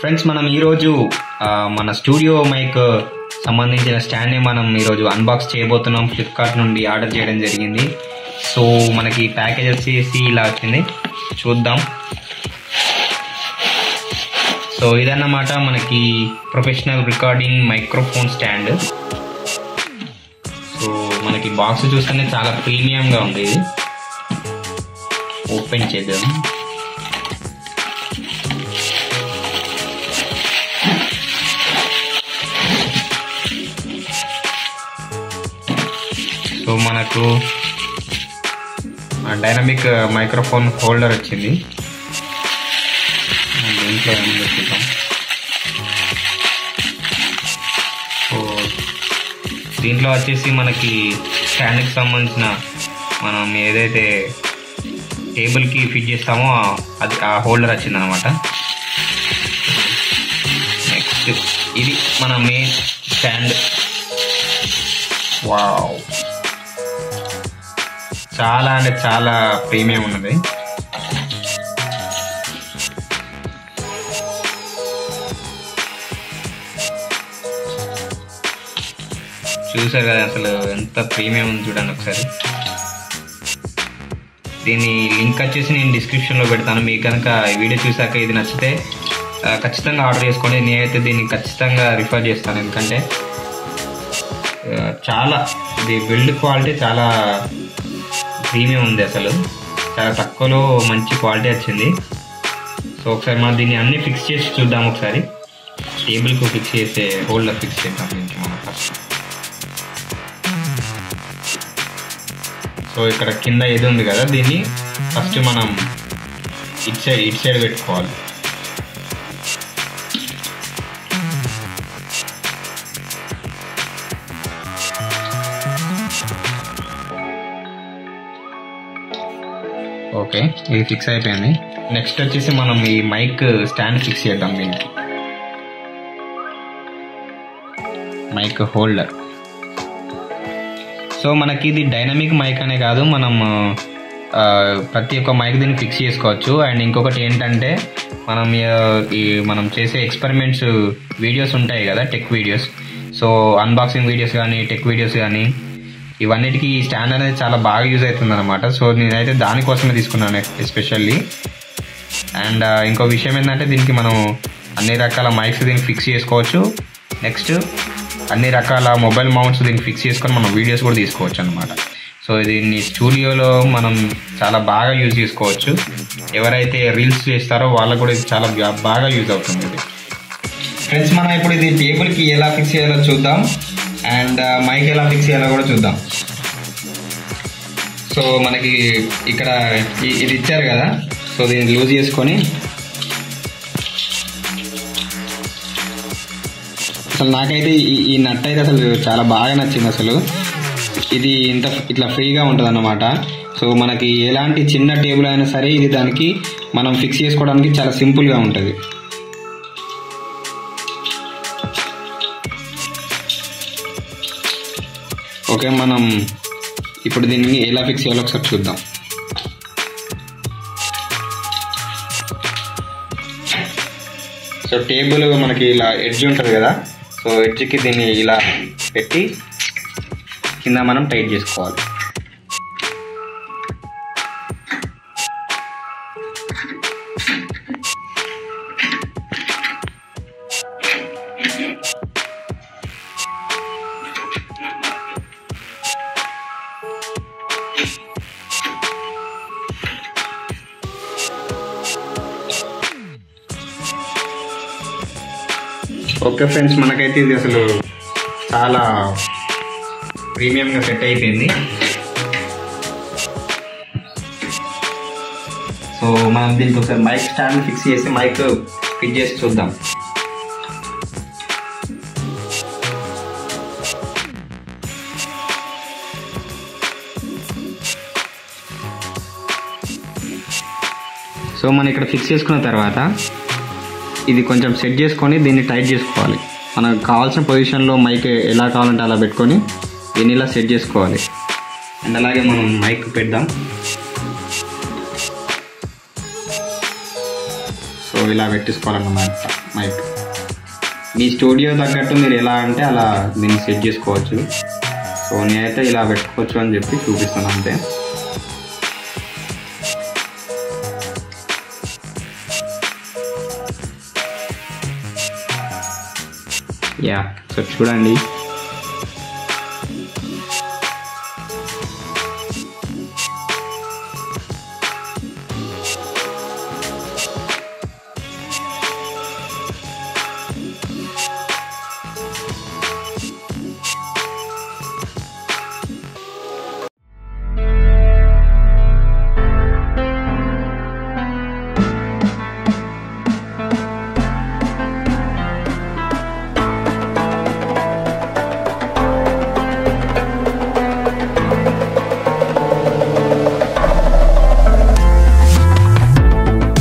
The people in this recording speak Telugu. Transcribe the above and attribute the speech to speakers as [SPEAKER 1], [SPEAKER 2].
[SPEAKER 1] ఫ్రెండ్స్, మనం ఈరోజు మన స్టూడియో మైక్ సంబంధించిన స్టాండ్ని మనం ఈరోజు అన్బాక్స్ చేయబోతున్నాం. ఫ్లిప్కార్ట్ నుండి ఆర్డర్ చేయడం జరిగింది. సో మనకి ప్యాకేజ్ వచ్చేసి ఇలా వచ్చింది, చూద్దాం. సో ఇదన్నమాట మనకి professional recording microphone stand. So మనకి బాక్స్ చూస్తేనే చాలా ప్రీమియంగా ఉంది. ఇది ఓపెన్ చేద్దాం. సో మనకు డైనమిక్ మైక్రోఫోన్ హోల్డర్ వచ్చింది. దీంట్లో చూద్దాం. సో దీంట్లో వచ్చేసి మనకి స్టాండ్కి సంబంధించిన మనం ఏదైతే టేబుల్కి ఫిట్ చేస్తామో అది ఆ హోల్డర్ వచ్చింది అనమాట. నెక్స్ట్ ఇది మన మెయిన్ స్టాండ్. వావ్, చాలా అంటే చాలా ప్రీమియం ఉన్నది. చూసారు కదా అసలు ఎంత ప్రీమియం ఉంది, చూడండి ఒకసారి. దీని లింక్ వచ్చేసి నేను డిస్క్రిప్షన్లో పెడతాను. మీకు కనుక ఈ వీడియో చూసాక ఇది నచ్చితే ఖచ్చితంగా ఆర్డర్ చేసుకోండి. నేనైతే దీన్ని ఖచ్చితంగా రిఫర్ చేస్తాను, ఎందుకంటే చాలా ఇది బిల్డ్ క్వాలిటీ చాలా ప్రీమియం ఉంది. అసలు చాలా తక్కువలో మంచి క్వాలిటీ వచ్చింది. సో ఒకసారి మనం దీన్ని అన్ని ఫిక్స్ చేసి చూద్దాం. ఒకసారి టేబుల్కు ఫిక్స్ చేసే హోల్డర్ ఫిక్స్ చేద్దాం దీనికి మనం ఫస్ట్. సో ఇక్కడ కింద ఏది ఉంది కదా, దీన్ని ఫస్ట్ మనం ఇటు సైడ్ పెట్టుకోవాలి. ఓకే, ఇది ఫిక్స్ అయిపోయింది. నెక్స్ట్ వచ్చేసి మనం ఈ మైక్ స్టాండ్ ఫిక్స్ చేద్దాం. దీనికి మైక్ హోల్డర్. సో మనకి ఇది డైనమిక్ మైక్ అనే కాదు, మనం ప్రతి ఒక్క మైక్ దీన్ని ఫిక్స్ చేసుకోవచ్చు. అండ్ ఇంకొకటి ఏంటంటే మనం చేసే ఎక్స్పెరిమెంట్స్ వీడియోస్ ఉంటాయి కదా, tech videos. So unboxing videos కానీ టెక్ వీడియోస్ కానీ ఇవన్నిటికీ ఈ స్టాండ్ అనేది చాలా బాగా యూజ్ అవుతుంది అనమాట. సో నేనైతే దానికోసమే తీసుకున్నాను ఎస్పెషల్లీ. అండ్ ఇంకో విషయం ఏంటంటే దీనికి మనం అన్ని రకాల మైక్స్ దీనికి ఫిక్స్ చేసుకోవచ్చు. నెక్స్ట్ అన్ని రకాల మొబైల్ మౌంట్స్ దీనికి ఫిక్స్ చేసుకొని మనం వీడియోస్ కూడా తీసుకోవచ్చు అనమాట. సో దీన్ని స్టూడియోలో మనం చాలా బాగా యూజ్ చేసుకోవచ్చు. ఎవరైతే రీల్స్ చేస్తారో వాళ్ళకు కూడా ఇది చాలా బాగా యూజ్ అవుతుంది ఇది. ఫ్రెండ్స్, మనం ఇప్పుడు ఇది టేబుల్కి ఎలా ఫిక్స్ చేయాలో చూద్దాం. అండ్ మైక్ ఎలా ఫిక్స్ చేయాలో కూడా చూద్దాం. సో మనకి ఇక్కడ ఇది ఇచ్చారు కదా, సో దీన్ని లూజ్ చేసుకొని అసలు నాకైతే ఈ నట్ అయితే అసలు చాలా బాగా నచ్చింది. అసలు ఇది ఇట్లా ఫ్రీగా ఉంటుంది అన్నమాట. సో మనకి ఎలాంటి చిన్న టేబుల్ అయినా సరే ఇది దానికి మనం ఫిక్స్ చేసుకోవడానికి చాలా సింపుల్గా ఉంటుంది. ఓకే, మనం ఇప్పుడు దీన్ని ఎలా ఫిక్స్ చేయాలో ఒకసారి చూద్దాం. సో టేబుల్ మనకి ఇలా ఎడ్జ్ ఉంటుంది కదా, సో ఎడ్జ్కి దీన్ని ఇలా పెట్టి కింద మనం టైట్ చేసుకోవాలి. ఓకే ఫ్రెండ్స్, మనకైతే ఇది అసలు చాలా ప్రీమియంగా సెట్ అయిపోయింది. సో మనం దీనికి ఒకసారి మైక్ స్టాండ్ ఫిక్స్ చేసి మైక్ ఫిట్ చేసి చూద్దాం. సో మనం ఇక్కడ ఫిక్స్ చేసుకున్న తర్వాత ఇది కొంచెం సెట్ చేసుకొని దీన్ని టైట్ చేసుకోవాలి. మనకు కావాల్సిన పొజిషన్లో మైక్ ఎలా కావాలంటే అలా పెట్టుకొని దీన్ని ఇలా సెట్ చేసుకోవాలి. అండ్ అలాగే మనం మైక్ పెడదాం. సో ఇలా పెట్టేసుకోవాలన్నమాట మైక్. మీ స్టూడియో తగ్గట్టు మీరు ఎలా అంటే అలా దీన్ని సెట్ చేసుకోవచ్చు. సో నేనైతే ఇలా పెట్టుకోవచ్చు అని చెప్పి చూపిస్తాను అంతే. యా సో చూడండి